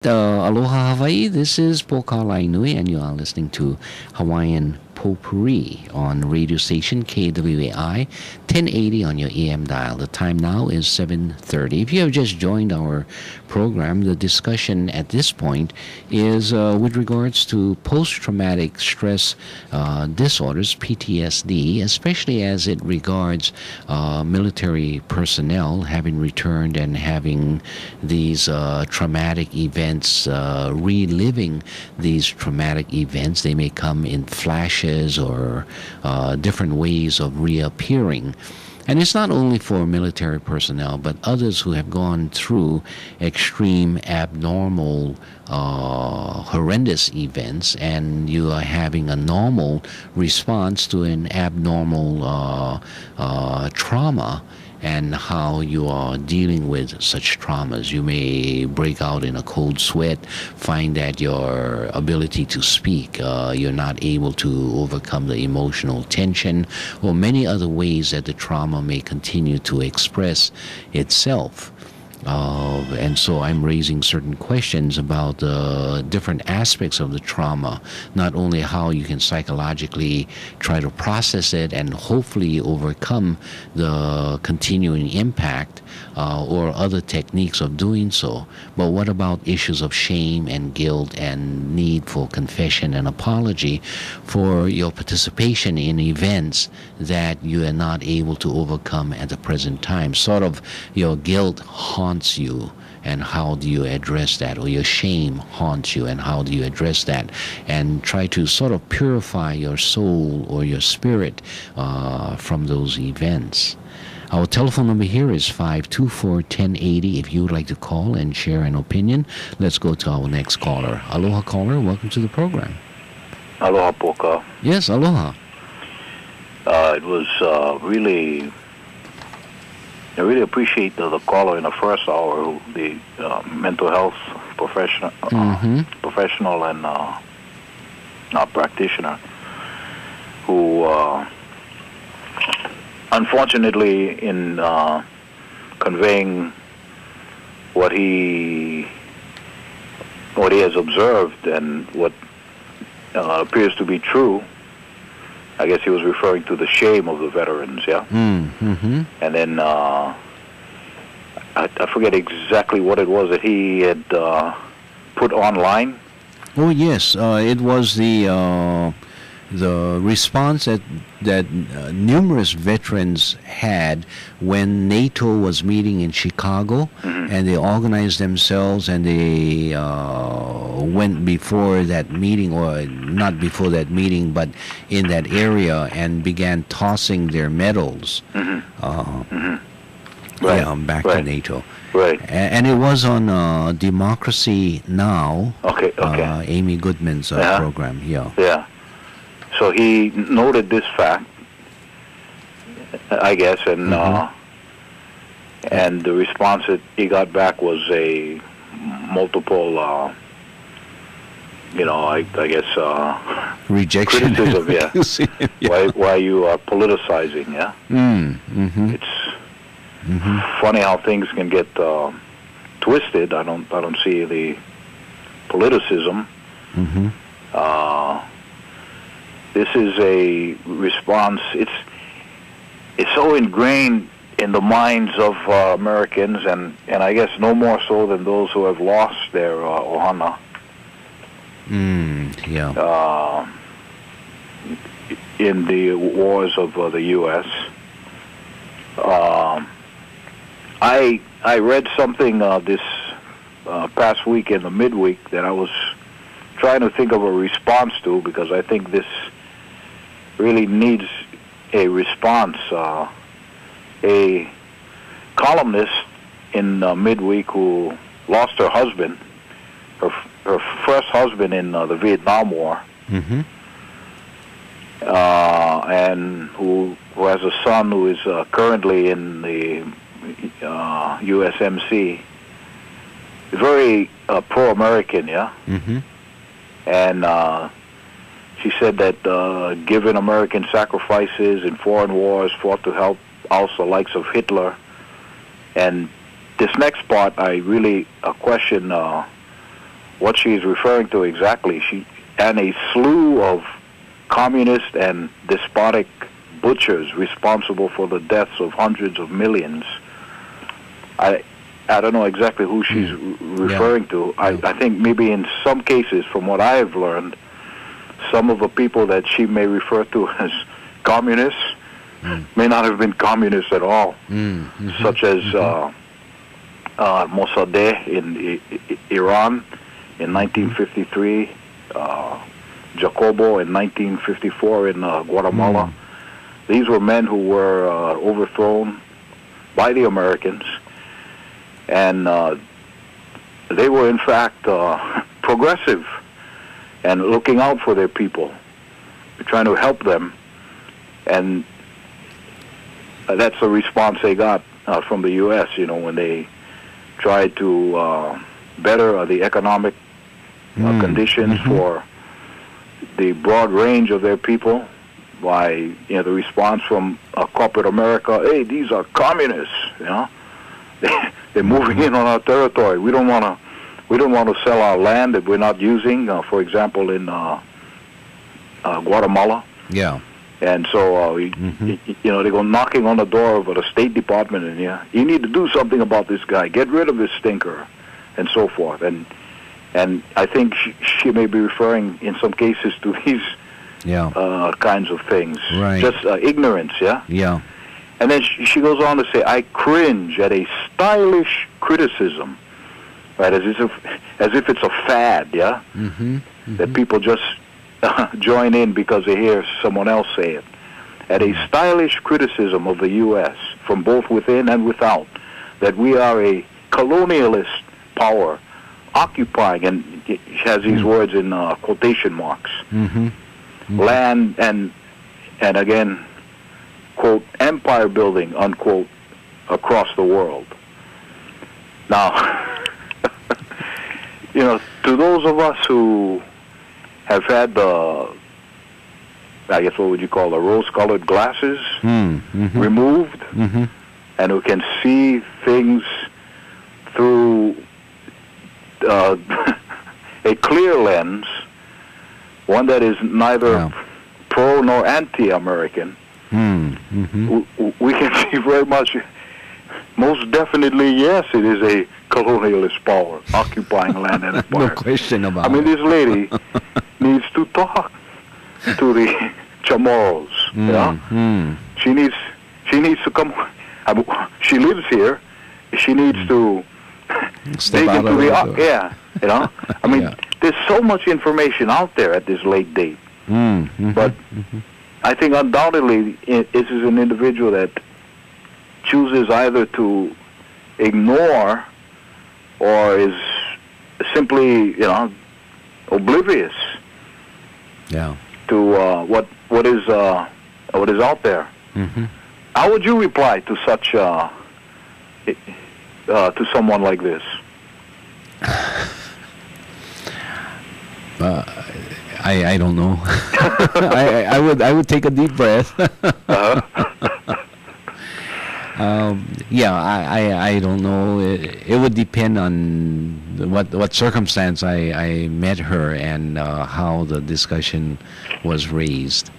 Aloha, Hawaii. This is Poka Lainui, and you are listening to Hawaiian Potpourri on radio station KWAI 1080 on your AM dial. The time now is 7:30. If you have just joined our program, the discussion at this point is with regards to post-traumatic stress disorders, PTSD, especially as it regards military personnel having returned and having these traumatic events, reliving these traumatic events. They may come in flashes or different ways of reappearing. And it's not only for military personnel, but others who have gone through extreme, abnormal, horrendous events, and you are having a normal response to an abnormal trauma, and how you are dealing with such traumas. You may break out in a cold sweat, find that your ability to speak, you're not able to overcome the emotional tension, or many other ways that the trauma may continue to express itself. And so I'm raising certain questions about different aspects of the trauma, not only how you can psychologically try to process it and hopefully overcome the continuing impact or other techniques of doing so, but what about issues of shame and guilt and need for confession and apology for your participation in events that you are not able to overcome at the present time? Sort of your guilt haunts you, and how do you address that? Or your shame haunts you, and how do you address that? And try to sort of purify your soul or your spirit from those events. Our telephone number here is 524-1080 if you would like to call and share an opinion. Let's go to our next caller. Aloha, caller. Welcome to the program. Aloha, Poka. Yes, aloha. It was really... I really appreciate the caller in the first hour, the mental health professional and practitioner, who unfortunately, in conveying what he has observed and what appears to be true, I guess he was referring to the shame of the veterans, yeah? Mm-hmm. And then I forget exactly what it was that he had put online. Oh, yes. It was the response that numerous veterans had when NATO was meeting in Chicago, and they organized themselves, and they went before that meeting, or not before that meeting, but in that area, and began tossing their medals back to NATO. Right. And it was on Democracy Now. Okay. Amy Goodman's program. Yeah. So he noted this fact, I guess, and the response that he got back was a multiple, I guess, rejection, criticism. Yeah. Why you are politicizing? Yeah. It's funny how things can get twisted. I don't see the politicism. This is a response. It's so ingrained in the minds of Americans, and I guess no more so than those who have lost their ohana. In the wars of the U.S. I read something this past week in the midweek that I was trying to think of a response to, because I think this really needs a response. A columnist in midweek who lost her husband, her first husband in the Vietnam War, and who has a son who is currently in the USMC. Very pro-American, yeah? And she said that given American sacrifices in foreign wars, fought to help also likes of Hitler. And this next part, I really question what she's referring to exactly. And a slew of communist and despotic butchers responsible for the deaths of hundreds of millions. I don't know exactly who she's referring to. I think maybe in some cases, from what I have learned, some of the people that she may refer to as communists may not have been communists at all, such as Mossadegh in Iran in 1953, Jacobo in 1954 in Guatemala. These were men who were overthrown by the Americans, and they were in fact progressive and looking out for their people, trying to help them, and that's the response they got from the U.S., when they tried to better the economic conditions for the broad range of their people by the response from corporate America. Hey, these are communists. They're moving in on our territory. We don't want to sell our land that we're not using. For example, in Guatemala. Yeah. And so they go knocking on the door of the State Department, and you need to do something about this guy. Get rid of this stinker, and so forth. And I think she may be referring in some cases to these kinds of things. Right. Just ignorance, yeah? Yeah. And then she goes on to say, I cringe at a stylish criticism, right, as if it's a fad, yeah? That people just join in because they hear someone else say it. At a stylish criticism of the U.S. from both within and without, that we are a colonialist power occupying, and she has these words in quotation marks, land and again, quote, empire building, unquote, across the world. Now, to those of us who have had the, I guess what would you call, the rose-colored glasses removed, and who can see things through a clear lens, one that is neither pro nor anti-American, we can see very much, most definitely, yes, it is a colonialist power occupying land and empire. No question about it. I mean, this lady needs to talk to the Chamorros. She needs to come. I mean, she lives here. She needs to Step dig out into of the I mean, there's so much information out there at this late date. But I think undoubtedly this is an individual that chooses either to ignore or is simply, oblivious to what is out there. How would you reply to such to someone like this? I don't know. I would take a deep breath. I don't know. It would depend on what circumstance I met her and how the discussion was raised.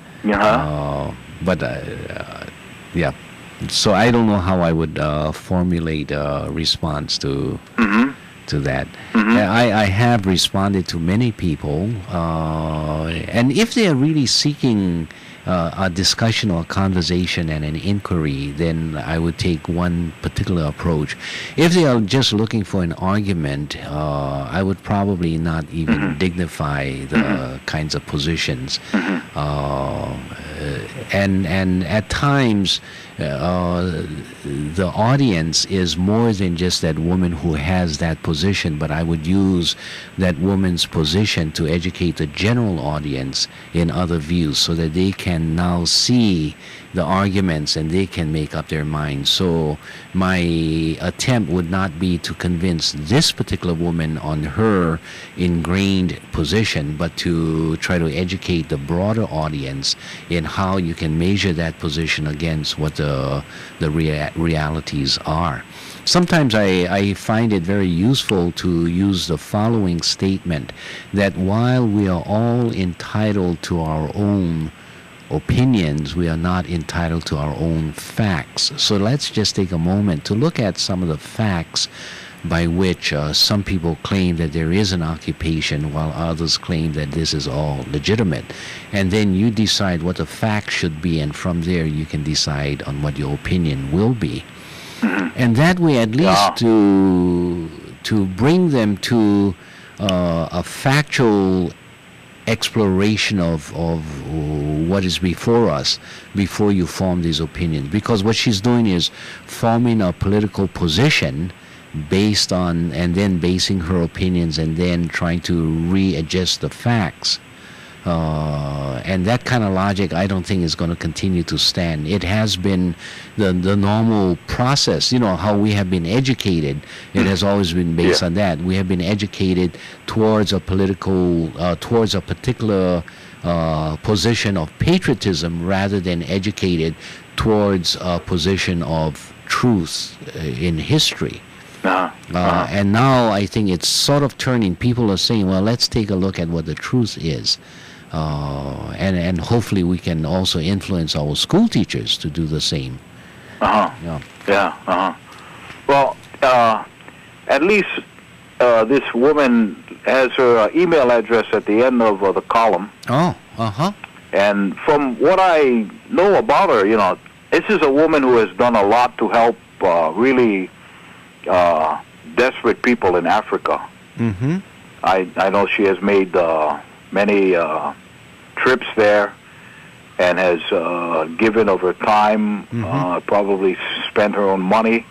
So I don't know how I would formulate a response to that. I have responded to many people, and if they are really seeking a discussion or a conversation and an inquiry, then I would take one particular approach. If they are just looking for an argument, I would probably not even dignify the kinds of positions. And at times, the audience is more than just that woman who has that position, but I would use that woman's position to educate the general audience in other views so that they can now see the arguments and they can make up their minds. So my attempt would not be to convince this particular woman on her ingrained position, but to try to educate the broader audience in how you can measure that position against what the realities are. sometimes I find it very useful to use the following statement, that while we are all entitled to our own opinions, we are not entitled to our own facts. So let's just take a moment to look at some of the facts by which some people claim that there is an occupation while others claim that this is all legitimate. And then you decide what the facts should be, and from there you can decide on what your opinion will be. And that way, at least to bring them to a factual exploration of what is before us before you form these opinions. Because what she's doing is forming a political position based on, and then basing her opinions and then trying to readjust the facts. And that kind of logic, I don't think is going to continue to stand. It has been the normal process. You know, how we have been educated, it has always been based on that. We have been educated towards a political, towards a particular position of patriotism rather than educated towards a position of truth in history. And now I think it's sort of turning. People are saying, well, let's take a look at what the truth is. And hopefully we can also influence our school teachers to do the same. Well, at least this woman has her email address at the end of the column. And from what I know about her, you know, this is a woman who has done a lot to help really desperate people in Africa. I know she has made many trips there and has given of her time, probably spent her own money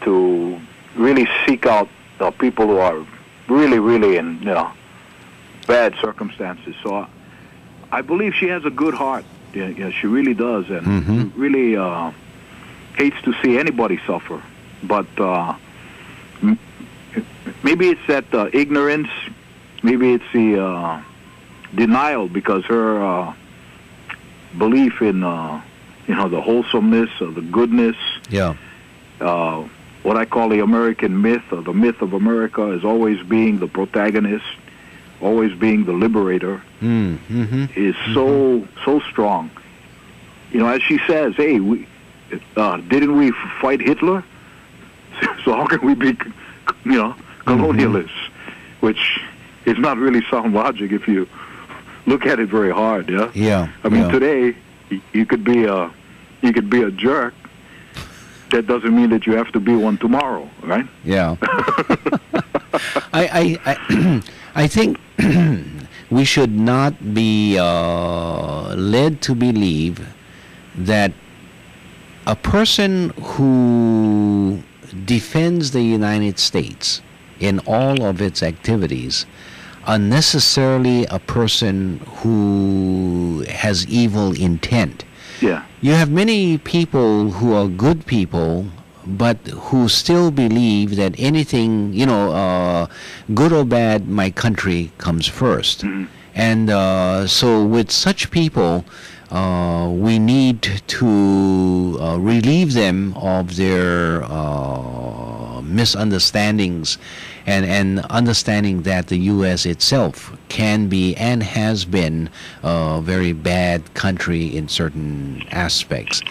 to really seek out people who are really in bad circumstances. So I believe she has a good heart. Yeah, she really does, and really hates to see anybody suffer. But maybe it's that ignorance, maybe it's the denial, because her belief in the wholesomeness or the goodness, what I call the American myth, or the myth of America, is always being the protagonist, always being the liberator, is so strong. You know, as she says, hey, didn't we fight Hitler? So how can we be, colonialists? Which is not really sound logic if you look at it very hard. I mean, today you could be a jerk. That doesn't mean that you have to be one tomorrow, right? I think we should not be led to believe that a person who defends the United States in all of its activities are necessarily a person who has evil intent. You have many people who are good people, but who still believe that anything, good or bad, my country comes first. And so with such people, we need to relieve them of their misunderstandings and understanding that the U.S. itself can be and has been a very bad country in certain aspects.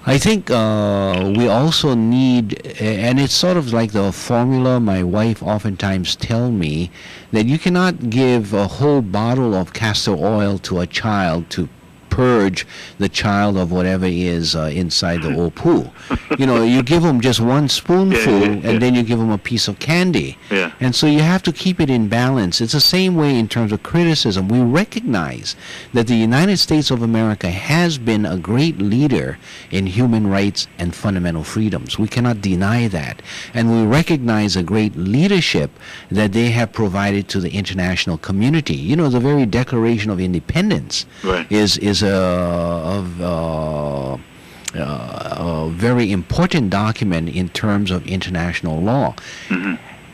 I think we also need, and it's sort of like the formula my wife oftentimes tells me, that you cannot give a whole bottle of castor oil to a child to purge the child of whatever is inside the old pool. You give them just one spoonful and then you give them a piece of candy. And so you have to keep it in balance. It's the same way in terms of criticism. We recognize that the United States of America has been a great leader in human rights and fundamental freedoms. We cannot deny that. And we recognize a great leadership that they have provided to the international community. The very Declaration of Independence is a very important document in terms of international law.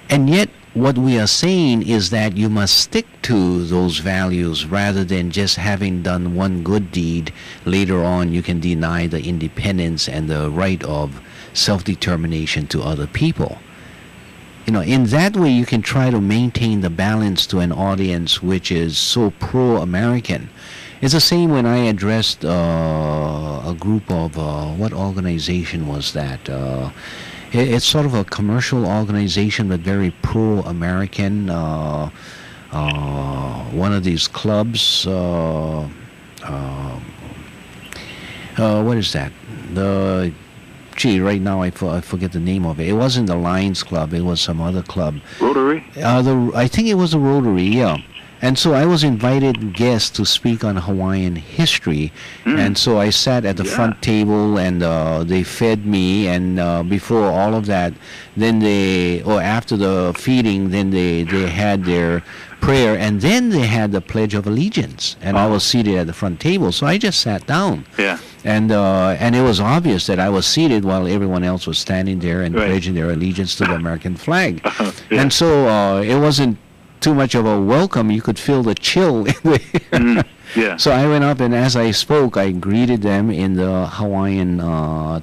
And yet what we are saying is that you must stick to those values rather than just having done one good deed. Later on you can deny the independence and the right of self-determination to other people. In that way, you can try to maintain the balance to an audience which is so pro-American. It's the same when I addressed a group of, what organization was that? It's sort of a commercial organization, but very pro-American. One of these clubs, what is that? Right now I forget the name of it. It wasn't the Lions Club. It was some other club. Rotary? I think it was a Rotary, yeah. And so I was invited guest to speak on Hawaiian history, and so I sat at the front table, and they fed me, and before all of that, then after the feeding, then they had their prayer, and then they had the Pledge of Allegiance, and I was seated at the front table, so I just sat down. Yeah. And it was obvious that I was seated while everyone else was standing there and pledging their allegiance to the American flag. And so it wasn't too much of a welcome. You could feel the chill in the air. Yeah. So I went up, and as I spoke, I greeted them in the Hawaiian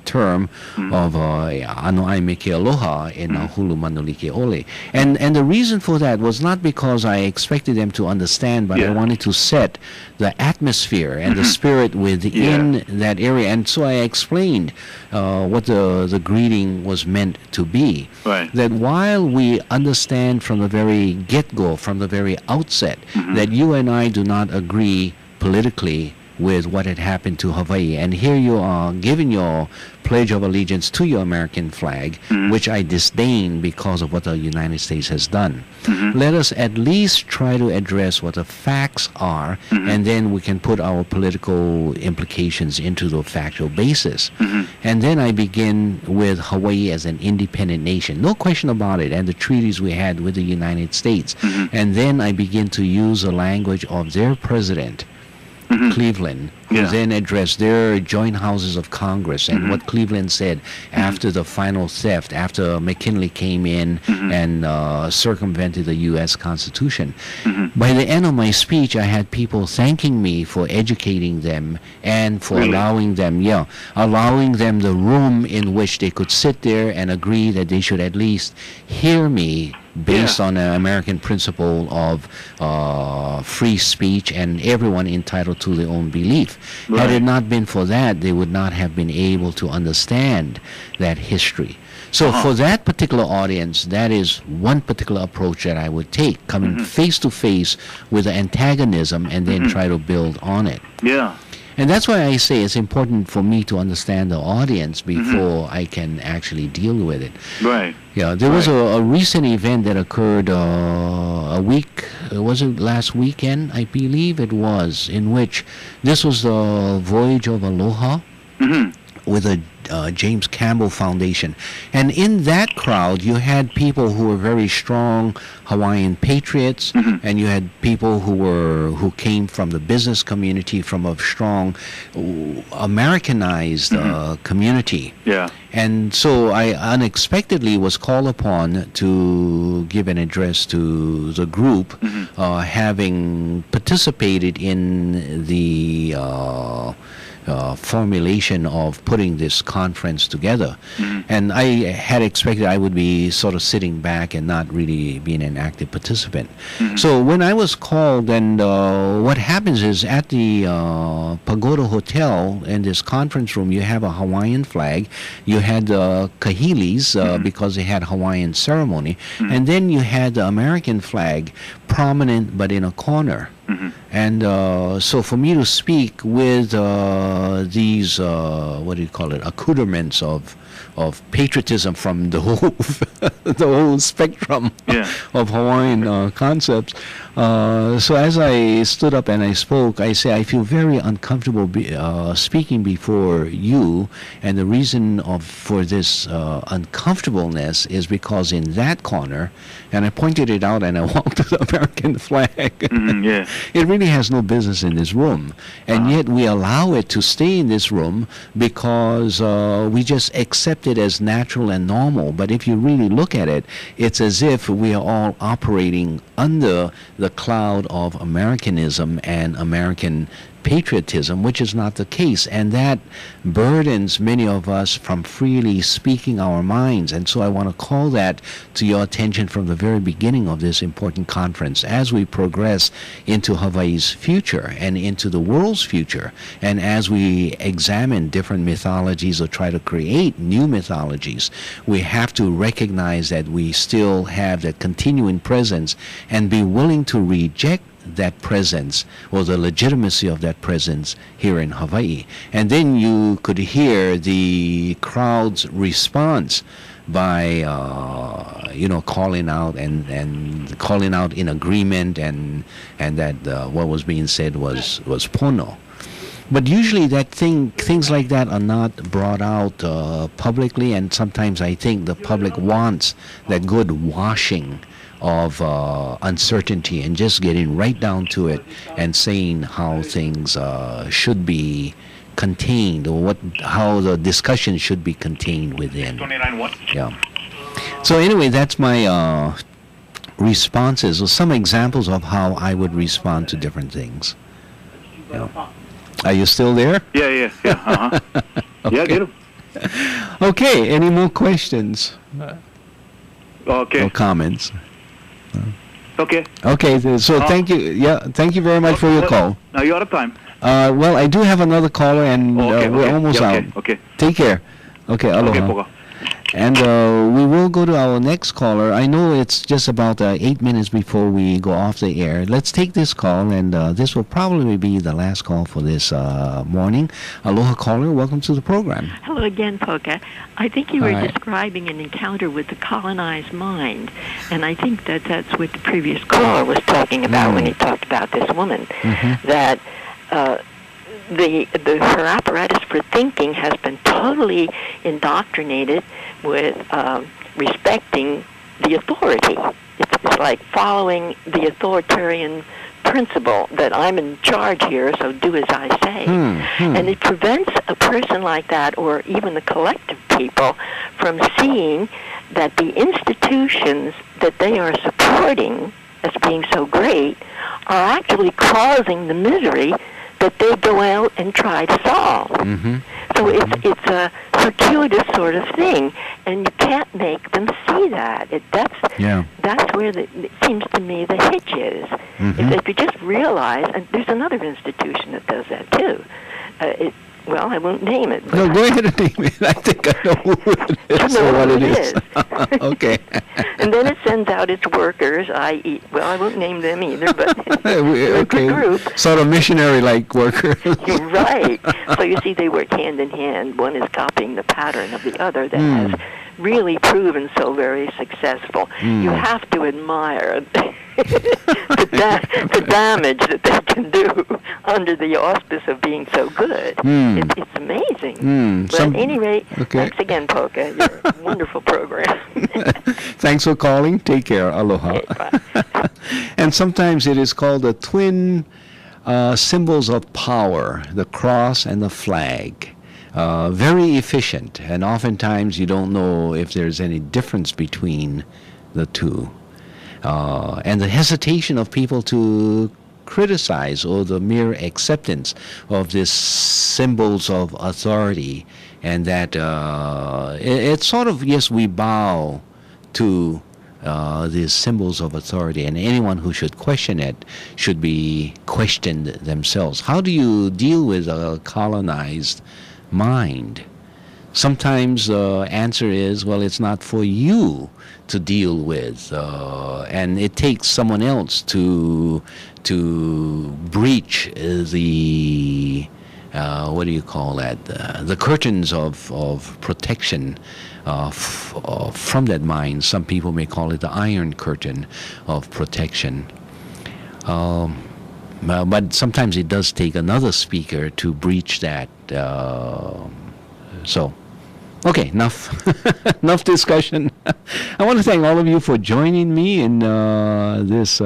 term of ano ai me ke aloha e na hulu manuli ke ole. And the reason for that was not because I expected them to understand, but I wanted to set the atmosphere and the spirit within that area. And so I explained what the greeting was meant to be. Right. That while we understand from the very get-go, from the very outset, that you and I do not agree politically with what had happened to Hawaii, and here you are giving your Pledge of Allegiance to your American flag, which I disdain because of what the United States has done. Let us at least try to address what the facts are, and then we can put our political implications into the factual basis. And then I begin with Hawaii as an independent nation, no question about it, and the treaties we had with the United States. And then I begin to use the language of their president, Cleveland, who then addressed their joint houses of Congress, and what Cleveland said after the final theft, after McKinley came in and circumvented the U.S. Constitution. By the end of my speech, I had people thanking me for educating them and for allowing them the room in which they could sit there and agree that they should at least hear me based on an American principle of free speech and everyone entitled to their own belief. Had it not been for that, they would not have been able to understand that history. So for that particular audience, that is one particular approach that I would take, coming face to face with the antagonism and then try to build on it. Yeah. And that's why I say it's important for me to understand the audience before I can actually deal with it. Right. Yeah, there was a recent event that occurred was it last weekend? I believe it was, in which this was the voyage of Aloha with the James Campbell Foundation. And in that crowd, you had people who were very strong Hawaiian patriots, and you had people who came from the business community, from a strong Americanized community. Yeah. And so I unexpectedly was called upon to give an address to the group, having participated in the formulation of putting this conference together. And I had expected I would be sort of sitting back and not really being an active participant. So when I was called, and what happens is at the Pagoda Hotel in this conference room, you have a Hawaiian flag, you had the kahilis because they had Hawaiian ceremony, and then you had the American flag prominent but in a corner. And so for me to speak with these, what do you call it, accoutrements of patriotism from the whole the whole spectrum of Hawaiian concepts. So as I stood up and I spoke, I say I feel very uncomfortable speaking before you, and the reason for this uncomfortableness is because in that corner, and I pointed it out and I walked to the American flag, it really has no business in this room, and yet we allow it to stay in this room because we just accept it as natural and normal. But if you really look at it, it's as if we are all operating under the cloud of Americanism and American patriotism, which is not the case, and that burdens many of us from freely speaking our minds. And so I want to call that to your attention from the very beginning of this important conference as we progress into Hawaii's future and into the world's future, and as we examine different mythologies or try to create new mythologies. We have to recognize that we still have that continuing presence and be willing to reject that presence or the legitimacy of that presence here in Hawaii. And then you could hear the crowd's response by calling out and calling out in agreement, and that what was being said was pono. But usually things like that are not brought out publicly, and sometimes I think the public wants that good washing of uncertainty and just getting right down to it and saying how things should be contained, or how the discussion should be contained within. Yeah. So anyway, that's my responses, or some examples of how I would respond to different things. Yeah. Are you still there? Yeah. Uh-huh. Okay. Yeah, get 'em. Okay. Any more questions Okay. or comments? Okay. Okay. So thank you. Yeah. Thank you very much for your call. Now you're out of time. Well, I do have another caller, and we're almost out. Okay. Take care. Okay. Aloha. Okay, Poka. And we will go to our next caller. I know it's just about 8 minutes before we go off the air. Let's take this call, and this will probably be the last call for this morning. Aloha caller, welcome to the program. Hello again, Poka. I think you were Hi. describing an encounter with the colonized mind, and I think that's what the previous caller was talking about when he talked about this woman, that her apparatus for thinking has been totally indoctrinated with respecting the authority. It's like following the authoritarian principle that I'm in charge here, so do as I say. And it prevents a person like that, or even the collective people, from seeing that the institutions that they are supporting as being so great are actually causing the misery that they go out and try to solve. So it's a circuitous sort of thing, and you can't make them see that. That's where it seems to me the hitch is. If you just realize, and there's another institution that does that too. Well, I won't name it. No, go ahead and name it. I think I know who it is. You know what it is. Okay. And then it sends out its workers, i.e., well, I won't name them either, but it's a group. Sort of missionary-like workers. Right. So you see, they work hand in hand. One is copying the pattern of the other that has really proven so very successful. You have to admire the damage that they can do under the auspice of being so good. It's amazing. But at any rate, thanks again, Poka. You're a wonderful program. Thanks for calling. Take care. Aloha. Okay, bye. And sometimes it is called the twin symbols of power, the cross and the flag. Very efficient, and oftentimes you don't know if there's any difference between the two. And the hesitation of people to criticize, or the mere acceptance of these symbols of authority, and that it's sort of, yes, we bow to these symbols of authority, and anyone who should question it should be questioned themselves. How do you deal with a colonized mind? Sometimes the answer is, well, it's not for you to deal with, and it takes someone else to breach the what do you call that? The curtains of protection from that mind. Some people may call it the iron curtain of protection. But sometimes it does take another speaker to breach that. So Okay, enough enough discussion. I want to thank all of you for joining me in this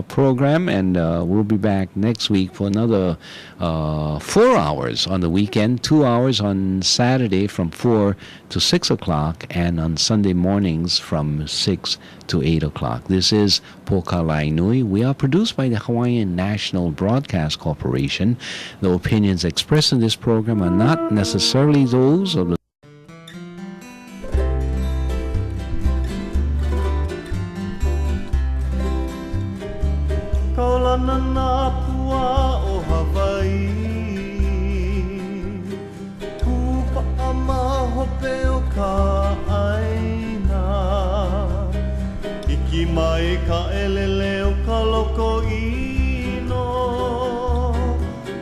program, and we'll be back next week for another 4 hours on the weekend, 2 hours on Saturday from 4 to 6 o'clock, and on Sunday mornings from 6 to 8 o'clock. This is Poka Lai Nui. We are produced by the Hawaiian National Broadcast Corporation. The opinions expressed in this program are not necessarily those of the Kaulana nā pua o Hawaii Kupa'a mahope o ka aina Iki mai ka elele o ka loko ino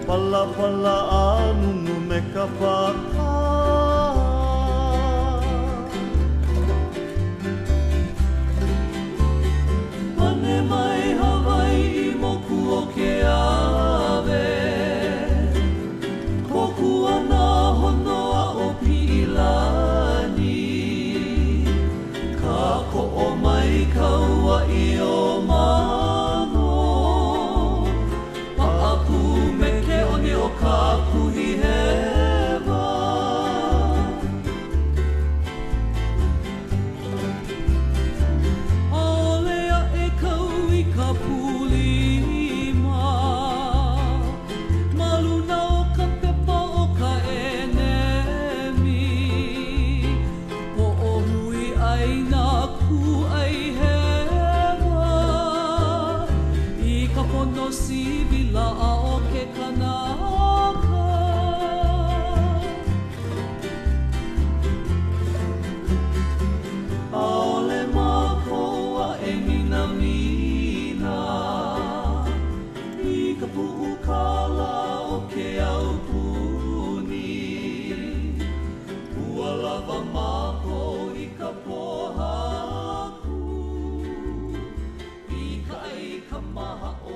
Pala pala anunu me ka paka Pane mai Hawaii moku o ke ave Koku ana honoa o Pilani Ka ko'o mai kaua I o mano Pa'aku me ke oni o ka kuhi hewa Aolea e kau I ka pulima Maluna o ka pepa o ka enemi Po o hui ai nā ku ai hewa I ka pono sivila a o ke kanaka Aole mākoa e mina mina I ka pu'ukala o ke au puni Ua lava mako I ka pohaku I ka ai ka maha o